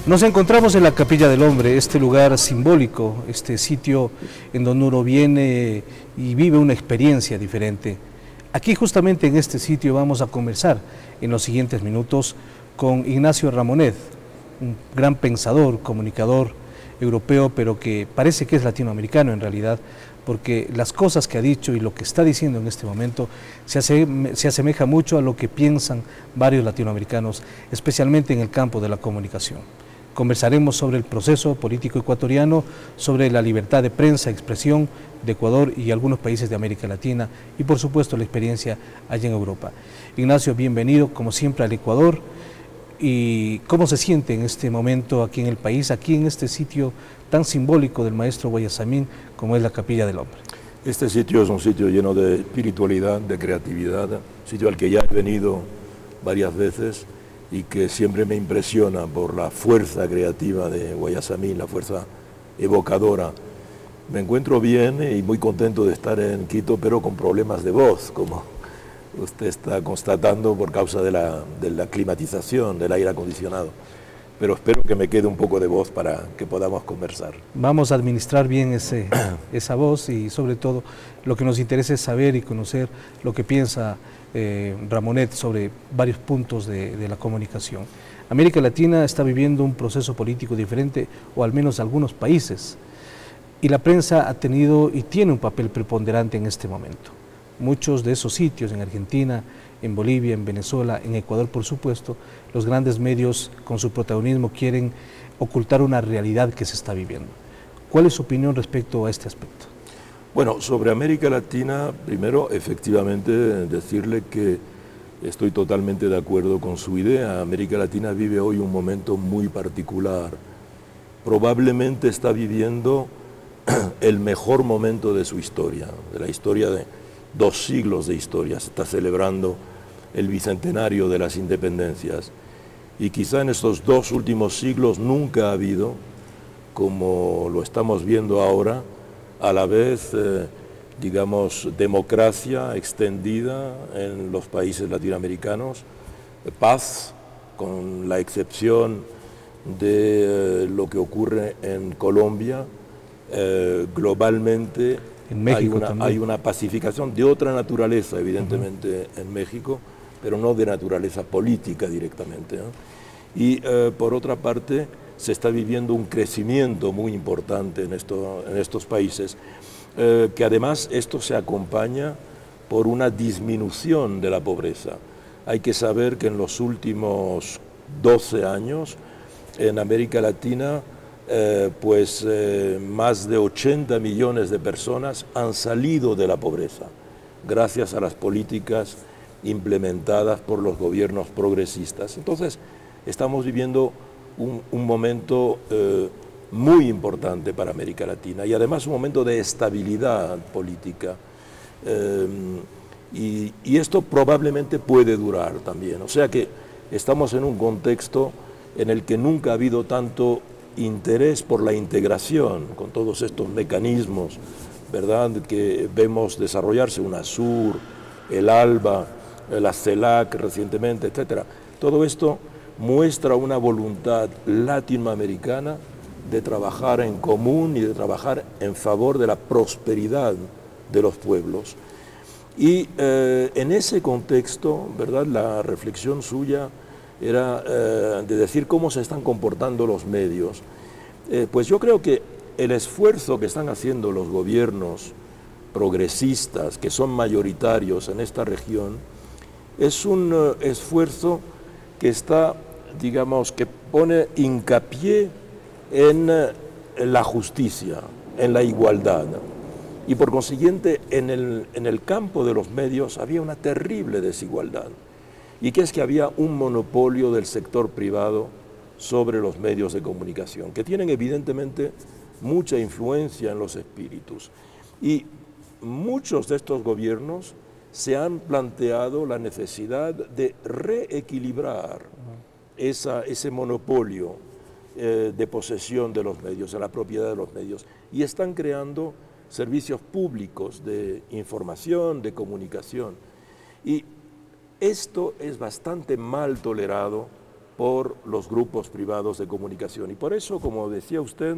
Nos encontramos en la Capilla del Hombre, este lugar simbólico, este sitio en donde uno viene y vive una experiencia diferente. Aquí justamente en este sitio vamos a conversar en los siguientes minutos con Ignacio Ramonet, un gran pensador, comunicador europeo, pero que parece que es latinoamericano en realidad, porque las cosas que ha dicho y lo que está diciendo en este momento se asemeja mucho a lo que piensan varios latinoamericanos, especialmente en el campo de la comunicación. Conversaremos sobre el proceso político ecuatoriano, sobre la libertad de prensa, expresión de Ecuador y algunos países de América Latina y por supuesto la experiencia allá en Europa. Ignacio, bienvenido como siempre al Ecuador. ¿Y cómo se siente en este momento aquí en el país, aquí en este sitio tan simbólico del maestro Guayasamín como es la Capilla del Hombre? Este sitio es un sitio lleno de espiritualidad, de creatividad, sitio al que ya he venido varias veces y que siempre me impresiona por la fuerza creativa de Guayasamín, la fuerza evocadora. Me encuentro bien y muy contento de estar en Quito, pero con problemas de voz, como usted está constatando por causa de la climatización, del aire acondicionado. Pero espero que me quede un poco de voz para que podamos conversar. Vamos a administrar bien esa voz y sobre todo lo que nos interesa es saber y conocer lo que piensa Ramonet sobre varios puntos de la comunicación. América Latina está viviendo un proceso político diferente, o al menos algunos países, y la prensa ha tenido y tiene un papel preponderante en este momento. Muchos de esos sitios, en Argentina, en Bolivia, en Venezuela, en Ecuador por supuesto, los grandes medios con su protagonismo quieren ocultar una realidad que se está viviendo. ¿Cuál es su opinión respecto a este aspecto? Bueno, sobre América Latina, primero efectivamente decirle que estoy totalmente de acuerdo con su idea. América Latina vive hoy un momento muy particular. Probablemente está viviendo el mejor momento de su historia, de la historia de 2 siglos de historia. Se está celebrando el bicentenario de las independencias y quizá en estos 2 últimos siglos nunca ha habido, como lo estamos viendo ahora, a la vez, digamos, democracia extendida en los países latinoamericanos, paz, con la excepción de lo que ocurre en Colombia, globalmente en México hay una pacificación de otra naturaleza, evidentemente, en México, pero no de naturaleza política directamente, ¿no? Y por otra parte, se está viviendo un crecimiento muy importante en estos países, que además esto se acompaña por una disminución de la pobreza. Hay que saber que en los últimos 12 años, en América Latina, más de 80 millones de personas han salido de la pobreza, gracias a las políticas implementadas por los gobiernos progresistas. Entonces, estamos viviendo un momento muy importante para América Latina y además un momento de estabilidad política. Y esto probablemente puede durar también. O sea que estamos en un contexto en el que nunca ha habido tanto interés por la integración con todos estos mecanismos, ¿verdad?, que vemos desarrollarse, UNASUR, el ALBA, la CELAC recientemente, etcétera. Todo esto muestra una voluntad latinoamericana de trabajar en común y de trabajar en favor de la prosperidad de los pueblos. Y en ese contexto, ¿verdad?, la reflexión suya era de decir cómo se están comportando los medios. Pues yo creo que el esfuerzo que están haciendo los gobiernos progresistas, que son mayoritarios en esta región, es un esfuerzo que está, digamos, que pone hincapié en la justicia, en la igualdad. Y por consiguiente, en el campo de los medios había una terrible desigualdad. Y que es que había un monopolio del sector privado sobre los medios de comunicación, que tienen evidentemente mucha influencia en los espíritus. Y muchos de estos gobiernos se han planteado la necesidad de reequilibrar ese monopolio de posesión de los medios, de la propiedad de los medios, y están creando servicios públicos de información, de comunicación. Y esto es bastante mal tolerado por los grupos privados de comunicación. Y por eso, como decía usted,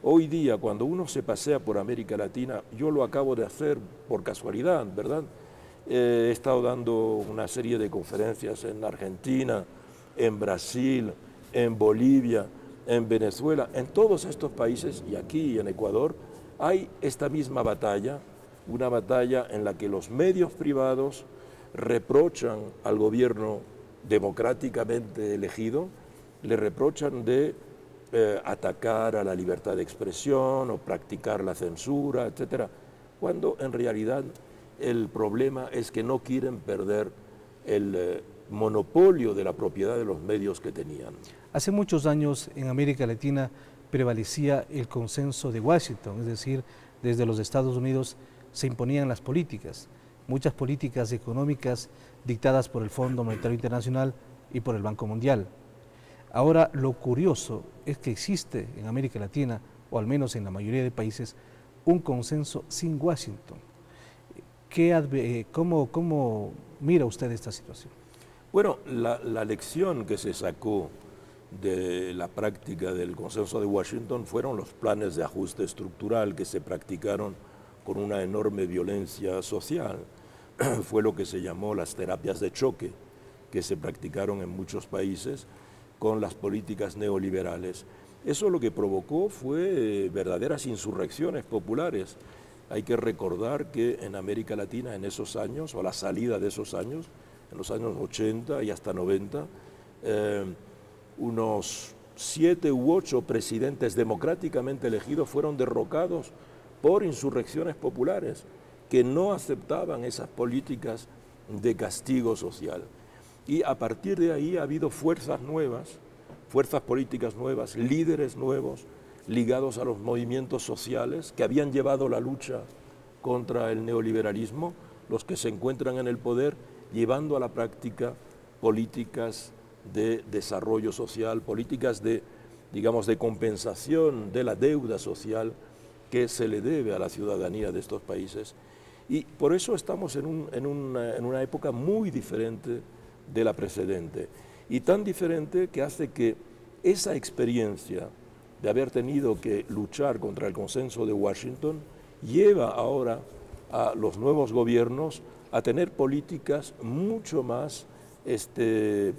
hoy día cuando uno se pasea por América Latina, yo lo acabo de hacer por casualidad, ¿verdad? He estado dando una serie de conferencias en Argentina, en Brasil, en Bolivia, en Venezuela, en todos estos países y aquí en Ecuador hay esta misma batalla, una batalla en la que los medios privados reprochan al gobierno democráticamente elegido, le reprochan de atacar a la libertad de expresión o practicar la censura, etcétera, cuando en realidad el problema es que no quieren perder el monopolio de la propiedad de los medios que tenían. Hace muchos años en América Latina prevalecía el consenso de Washington, es decir, desde los Estados Unidos se imponían las políticas, muchas políticas económicas dictadas por el Fondo Monetario Internacional y por el Banco Mundial. Ahora, lo curioso es que existe en América Latina, o al menos en la mayoría de países, un consenso sin Washington. ¿Cómo mira usted esta situación? Bueno, la lección que se sacó de la práctica del consenso de Washington fueron los planes de ajuste estructural que se practicaron con una enorme violencia social. Fue lo que se llamó las terapias de choque, que se practicaron en muchos países con las políticas neoliberales. Eso lo que provocó fue verdaderas insurrecciones populares. Hay que recordar que en América Latina en esos años, o a la salida de esos años, en los años 80 y hasta 90, unos 7 u 8 presidentes democráticamente elegidos fueron derrocados por insurrecciones populares que no aceptaban esas políticas de castigo social. Y a partir de ahí ha habido fuerzas nuevas, fuerzas políticas nuevas, líderes nuevos, ligados a los movimientos sociales que habían llevado la lucha contra el neoliberalismo, los que se encuentran en el poder, llevando a la práctica políticas de desarrollo social, políticas de, digamos, de compensación de la deuda social que se le debe a la ciudadanía de estos países. Y por eso estamos en una época muy diferente de la precedente, y tan diferente que hace que esa experiencia de haber tenido que luchar contra el consenso de Washington lleva ahora a los nuevos gobiernos a tener políticas mucho más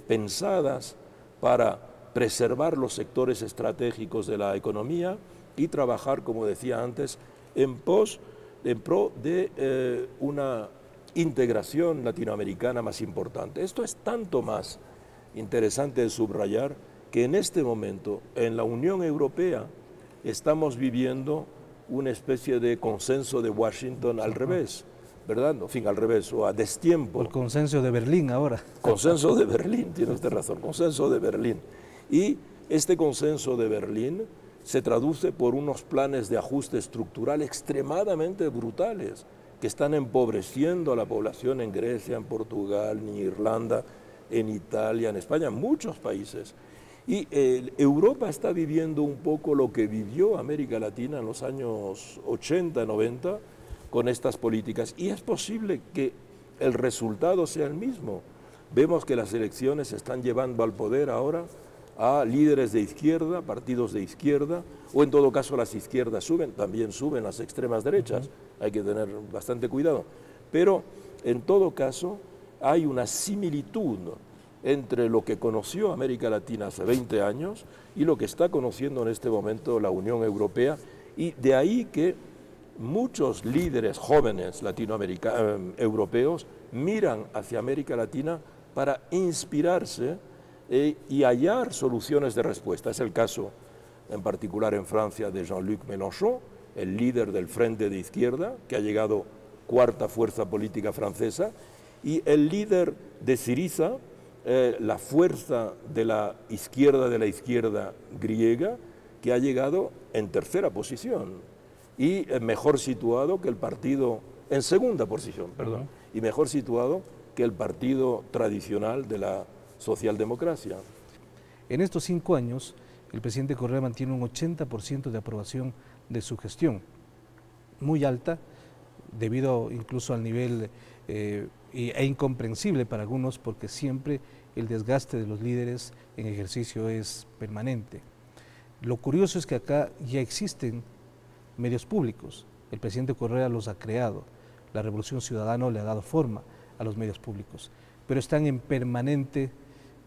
pensadas para preservar los sectores estratégicos de la economía y trabajar, como decía antes, en pro de una integración latinoamericana más importante. Esto es tanto más interesante de subrayar que en este momento en la Unión Europea estamos viviendo una especie de consenso de Washington al revés, ¿verdad? En fin, al revés, o a destiempo. El consenso de Berlín ahora. Consenso de Berlín, tiene usted razón, consenso de Berlín. Y este consenso de Berlín se traduce por unos planes de ajuste estructural extremadamente brutales, que están empobreciendo a la población en Grecia, en Portugal, en Irlanda, en Italia, en España, en muchos países. Y Europa está viviendo un poco lo que vivió América Latina en los años 80, 90, con estas políticas. Y es posible que el resultado sea el mismo. Vemos que las elecciones están llevando al poder ahora a líderes de izquierda, partidos de izquierda, o en todo caso las izquierdas suben, también suben las extremas derechas, hay que tener bastante cuidado. Pero en todo caso hay una similitud entre lo que conoció América Latina hace 20 años y lo que está conociendo en este momento la Unión Europea, y de ahí que muchos líderes jóvenes europeos miran hacia América Latina para inspirarse y hallar soluciones de respuesta. Es el caso en particular en Francia de Jean-Luc Mélenchon, el líder del Frente de Izquierda, que ha llegado cuarta fuerza política francesa, y el líder de Syriza, la fuerza de la izquierda griega, que ha llegado en tercera posición y mejor situado que el partido, en segunda posición, perdón, y mejor situado que el partido tradicional de la socialdemocracia. En estos 5 años, el presidente Correa mantiene un 80% de aprobación de su gestión, muy alta, debido incluso al nivel e incomprensible para algunos porque siempre el desgaste de los líderes en ejercicio es permanente. Lo curioso es que acá ya existen medios públicos, el presidente Correa los ha creado, la Revolución Ciudadana le ha dado forma a los medios públicos, pero están en permanente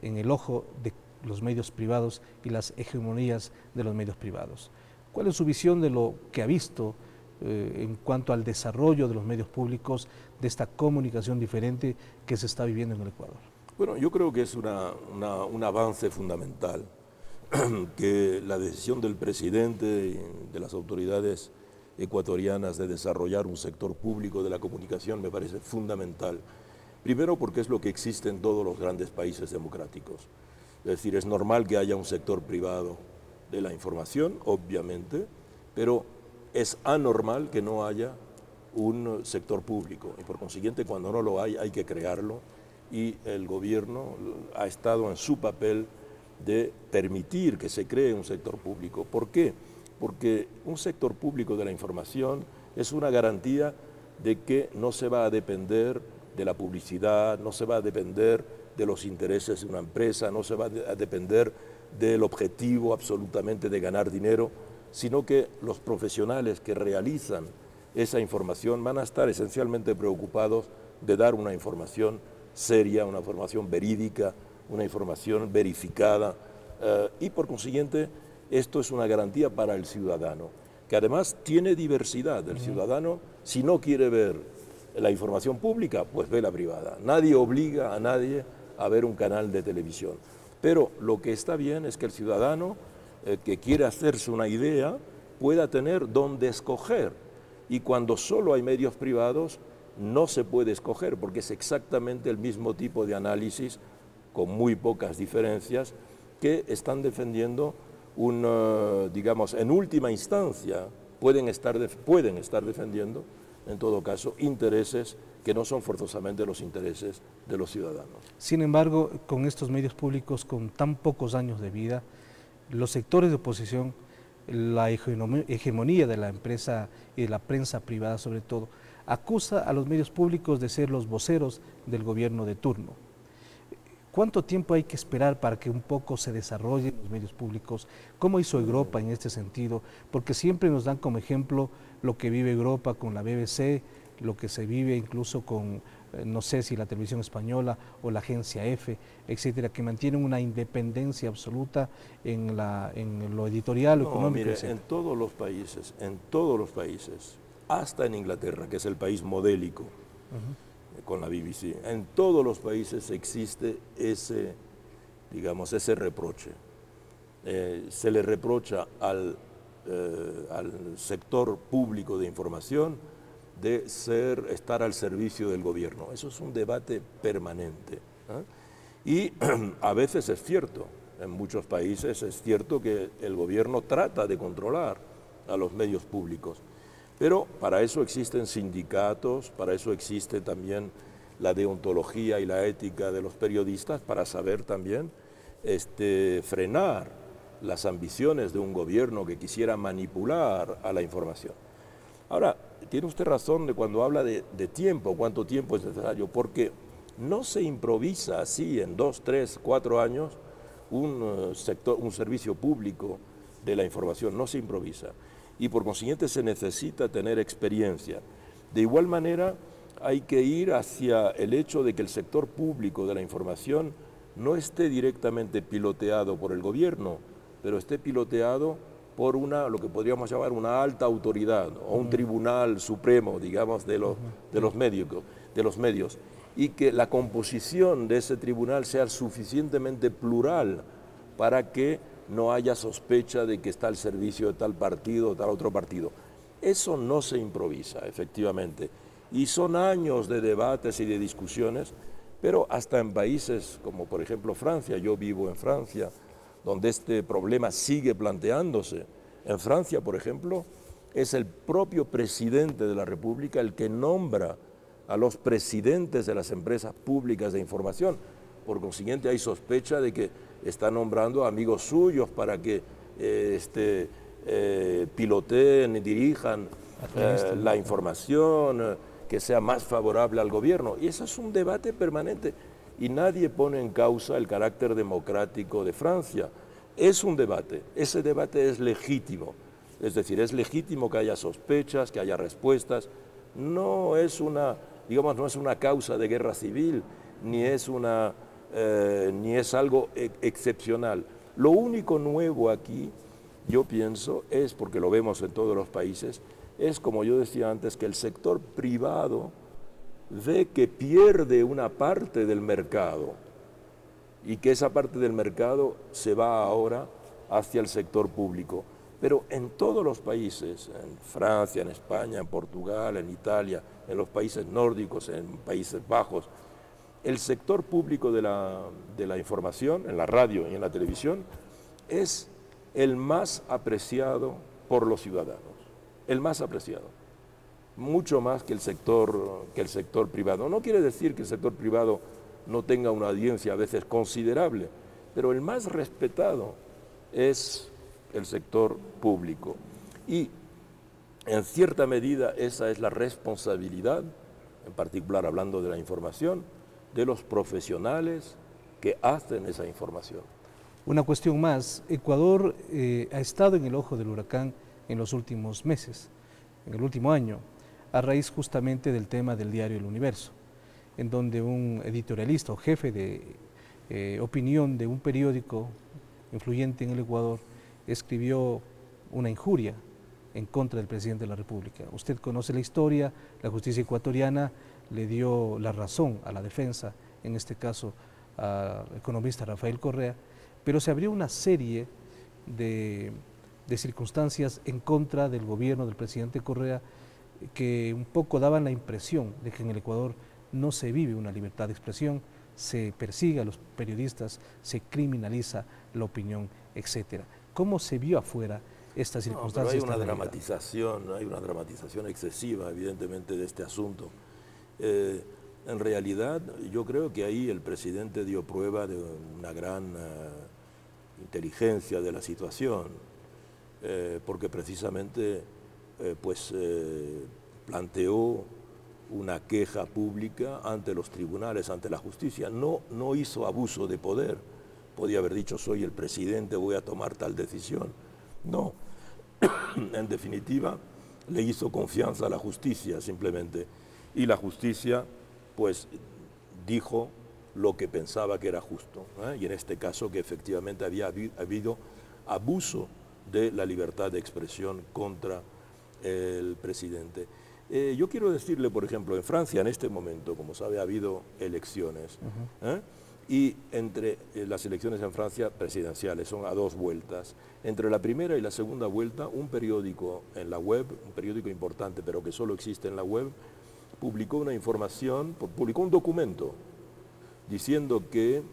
en el ojo de los medios privados y las hegemonías de los medios privados. ¿Cuál es su visión de lo que ha visto en cuanto al desarrollo de los medios públicos, de esta comunicación diferente que se está viviendo en el Ecuador? Bueno, yo creo que es un avance fundamental, que la decisión del presidente y de las autoridades ecuatorianas de desarrollar un sector público de la comunicación me parece fundamental. Primero porque es lo que existe en todos los grandes países democráticos. Es decir, es normal que haya un sector privado de la información, obviamente, pero es anormal que no haya un sector público y por consiguiente cuando no lo hay que crearlo y el gobierno ha estado en su papel de permitir que se cree un sector público. ¿Por qué? Porque un sector público de la información es una garantía de que no se va a depender de la publicidad, no se va a depender de los intereses de una empresa, no se va a depender del objetivo absolutamente de ganar dinero, sino que los profesionales que realizan esa información van a estar esencialmente preocupados de dar una información seria, una información verídica, una información verificada y por consiguiente esto es una garantía para el ciudadano, que además tiene diversidad. El ciudadano, si no quiere ver la información pública, pues ve la privada. Nadie obliga a nadie a ver un canal de televisión. Pero lo que está bien es que el ciudadano que quiere hacerse una idea pueda tener dónde escoger. Y cuando solo hay medios privados, no se puede escoger, porque es exactamente el mismo tipo de análisis, con muy pocas diferencias, que están defendiendo digamos, en última instancia, pueden estar defendiendo, en todo caso, intereses que no son forzosamente los intereses de los ciudadanos. Sin embargo, con estos medios públicos con tan pocos años de vida, los sectores de oposición, la hegemonía de la empresa y de la prensa privada sobre todo, acusa a los medios públicos de ser los voceros del gobierno de turno. ¿Cuánto tiempo hay que esperar para que un poco se desarrollen los medios públicos? ¿Cómo hizo Europa en este sentido? Porque siempre nos dan como ejemplo lo que vive Europa con la BBC, lo que se vive incluso con, no sé si la televisión española o la agencia EFE, etcétera, que mantienen una independencia absoluta en lo editorial, lo económico, mire, etcétera. en todos los países, hasta en Inglaterra, que es el país modélico, con la BBC, en todos los países existe ese reproche. Se le reprocha al sector público de información de estar al servicio del gobierno. Eso es un debate permanente. Y a veces es cierto, en muchos países es cierto que el gobierno trata de controlar a los medios públicos, pero para eso existen sindicatos, para eso existe también la deontología y la ética de los periodistas, para saber también frenar las ambiciones de un gobierno que quisiera manipular a la información. Ahora, tiene usted razón de cuando habla de tiempo, cuánto tiempo es necesario, porque no se improvisa así en 2, 3, 4 años un servicio público de la información, no se improvisa. Y por consiguiente se necesita tener experiencia. De igual manera hay que ir hacia el hecho de que el sector público de la información no esté directamente piloteado por el gobierno, pero esté piloteado por lo que podríamos llamar una alta autoridad o un tribunal supremo, digamos, de los medios, y que la composición de ese tribunal sea suficientemente plural para que no haya sospecha de que está al servicio de tal partido o tal otro partido. Eso no se improvisa, efectivamente, y son años de debates y de discusiones, pero hasta en países como por ejemplo Francia, yo vivo en Francia, donde este problema sigue planteándose. En Francia, por ejemplo, es el propio presidente de la República el que nombra a los presidentes de las empresas públicas de información. Por consiguiente, hay sospecha de que está nombrando amigos suyos para que piloteen y dirijan la información que sea más favorable al gobierno. Y eso es un debate permanente. Y nadie pone en causa el carácter democrático de Francia. Es un debate, ese debate es legítimo. Es decir, es legítimo que haya sospechas, que haya respuestas. No es una, digamos, no es una causa de guerra civil, ni es algo excepcional. Lo único nuevo aquí, yo pienso, es, porque lo vemos en todos los países, es, como yo decía antes, que el sector privado ve que pierde una parte del mercado y que esa parte del mercado se va ahora hacia el sector público. Pero en todos los países, en Francia, en España, en Portugal, en Italia, en los países nórdicos, en Países Bajos, el sector público de la información, en la radio y en la televisión, es el más apreciado por los ciudadanos, el más apreciado, mucho más que el sector privado. No quiere decir que el sector privado no tenga una audiencia a veces considerable, pero el más respetado es el sector público. Y en cierta medida esa es la responsabilidad, en particular hablando de la información, de los profesionales que hacen esa información. Una cuestión más, Ecuador ha estado en el ojo del huracán en los últimos meses, en el último año, a raíz justamente del tema del diario El Universo, en donde un editorialista o jefe de opinión de un periódico influyente en el Ecuador escribió una injuria en contra del presidente de la República. Usted conoce la historia, la justicia ecuatoriana le dio la razón a la defensa, en este caso al economista Rafael Correa, pero se abrió una serie de circunstancias en contra del gobierno del presidente Correa que un poco daban la impresión de que en el Ecuador no se vive una libertad de expresión, se persigue a los periodistas, se criminaliza la opinión, etc. ¿Cómo se vio afuera esta circunstancia? Pero hay una dramatización excesiva, evidentemente, de este asunto. En realidad, yo creo que ahí el presidente dio prueba de una gran inteligencia de la situación, porque precisamente planteó una queja pública ante los tribunales, ante la justicia. No hizo abuso de poder. Podía haber dicho, soy el presidente, voy a tomar tal decisión. No. En definitiva, le hizo confianza a la justicia, simplemente. Y la justicia, pues, dijo lo que pensaba que era justo, ¿eh? Y en este caso que efectivamente había habido abuso de la libertad de expresión contra el presidente. Yo quiero decirle, por ejemplo, en Francia en este momento, como sabe, ha habido elecciones, y entre las elecciones en Francia presidenciales son a 2 vueltas. Entre la primera y la segunda vuelta, un periódico en la web, un periódico importante pero que solo existe en la web, publicó una información, publicó un documento diciendo que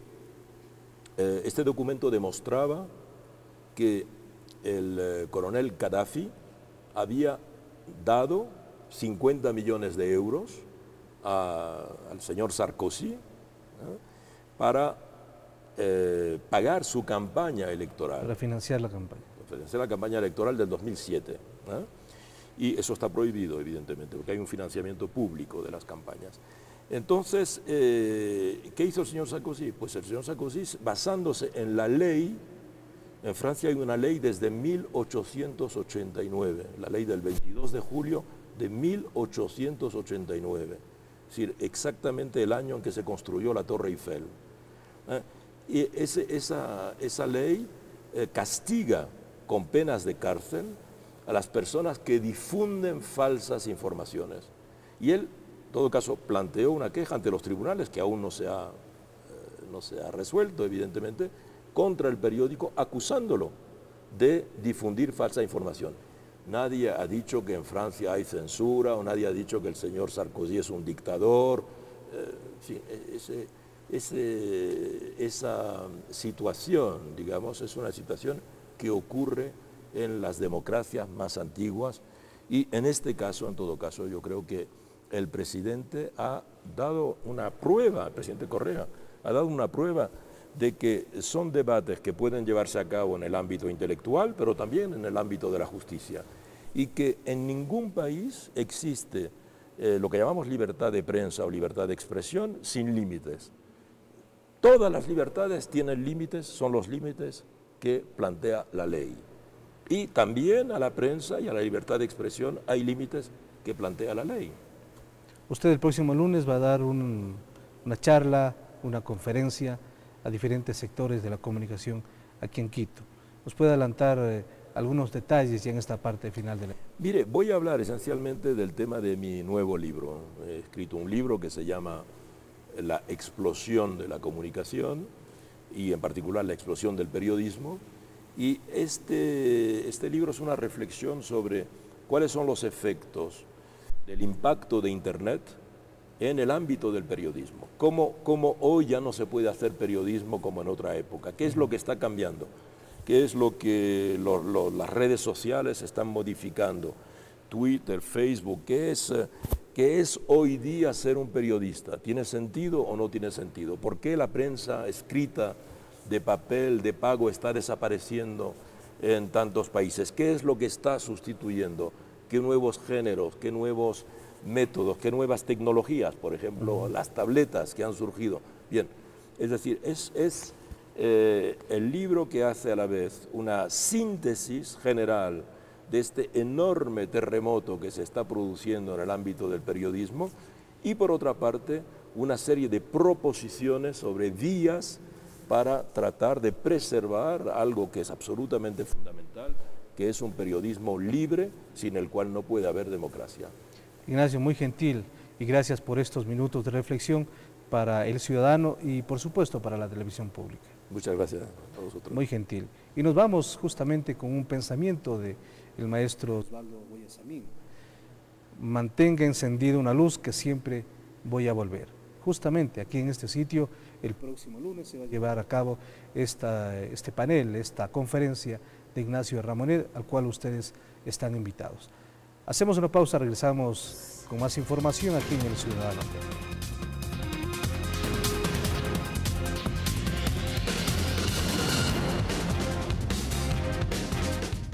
este documento demostraba que el coronel Gaddafi había dado 50 millones de euros al señor Sarkozy para pagar su campaña electoral. Para financiar la campaña. Para financiar la campaña electoral del 2007. Y eso está prohibido, evidentemente, porque hay un financiamiento público de las campañas. Entonces, ¿qué hizo el señor Sarkozy? Pues el señor Sarkozy, basándose en la ley, en Francia hay una ley desde 1889, la ley del 22 de julio de 1889, es decir, exactamente el año en que se construyó la Torre Eiffel. Y esa ley castiga con penas de cárcel a las personas que difunden falsas informaciones. Y él, en todo caso, planteó una queja ante los tribunales, que aún no se ha resuelto, evidentemente, contra el periódico, acusándolo de difundir falsa información. Nadie ha dicho que en Francia hay censura, o nadie ha dicho que el señor Sarkozy es un dictador. Esa situación, digamos, es una situación que ocurre en las democracias más antiguas, y en este caso, en todo caso, yo creo que el presidente ha dado una prueba, el presidente Correa ha dado una prueba de que son debates que pueden llevarse a cabo en el ámbito intelectual, pero también en el ámbito de la justicia, y que en ningún país existe lo que llamamos libertad de prensa o libertad de expresión sin límites. Todas las libertades tienen límites, son los límites que plantea la ley. Y también a la prensa y a la libertad de expresión hay límites que plantea la ley. Usted el próximo lunes va a dar una charla, una conferencia a diferentes sectores de la comunicación aquí en Quito. ¿Nos puede adelantar algunos detalles ya en esta parte final de la... Mire, voy a hablar esencialmente del tema de mi nuevo libro. He escrito un libro que se llama La explosión de la comunicación y en particular la explosión del periodismo. Y este libro es una reflexión sobre cuáles son los efectos del impacto de Internet en el ámbito del periodismo. Cómo hoy ya no se puede hacer periodismo como en otra época. ¿Qué es lo que está cambiando? ¿Qué es lo que las redes sociales están modificando? Twitter, Facebook, ¿qué es hoy día ser un periodista? ¿Tiene sentido o no tiene sentido? ¿Por qué la prensa escrita de papel, de pago, está desapareciendo en tantos países? ¿Qué es lo que está sustituyendo? ¿Qué nuevos géneros, qué nuevos métodos, qué nuevas tecnologías? Por ejemplo, las tabletas que han surgido. Bien, es decir, es el libro que hace a la vez una síntesis general de este enorme terremoto que se está produciendo en el ámbito del periodismo y por otra parte una serie de proposiciones sobre vías para tratar de preservar algo que es absolutamente fundamental, que es un periodismo libre sin el cual no puede haber democracia. Ignacio, muy gentil y gracias por estos minutos de reflexión para el ciudadano y por supuesto para la televisión pública. Muchas gracias a vosotros. Muy gentil. Y nos vamos justamente con un pensamiento del maestro Osvaldo Guayasamín. Mantenga encendida una luz que siempre voy a volver. Justamente aquí en este sitio, el próximo lunes se va a llevar a cabo este panel, esta conferencia de Ignacio Ramonet, al cual ustedes están invitados. Hacemos una pausa, regresamos con más información aquí en El Ciudadano.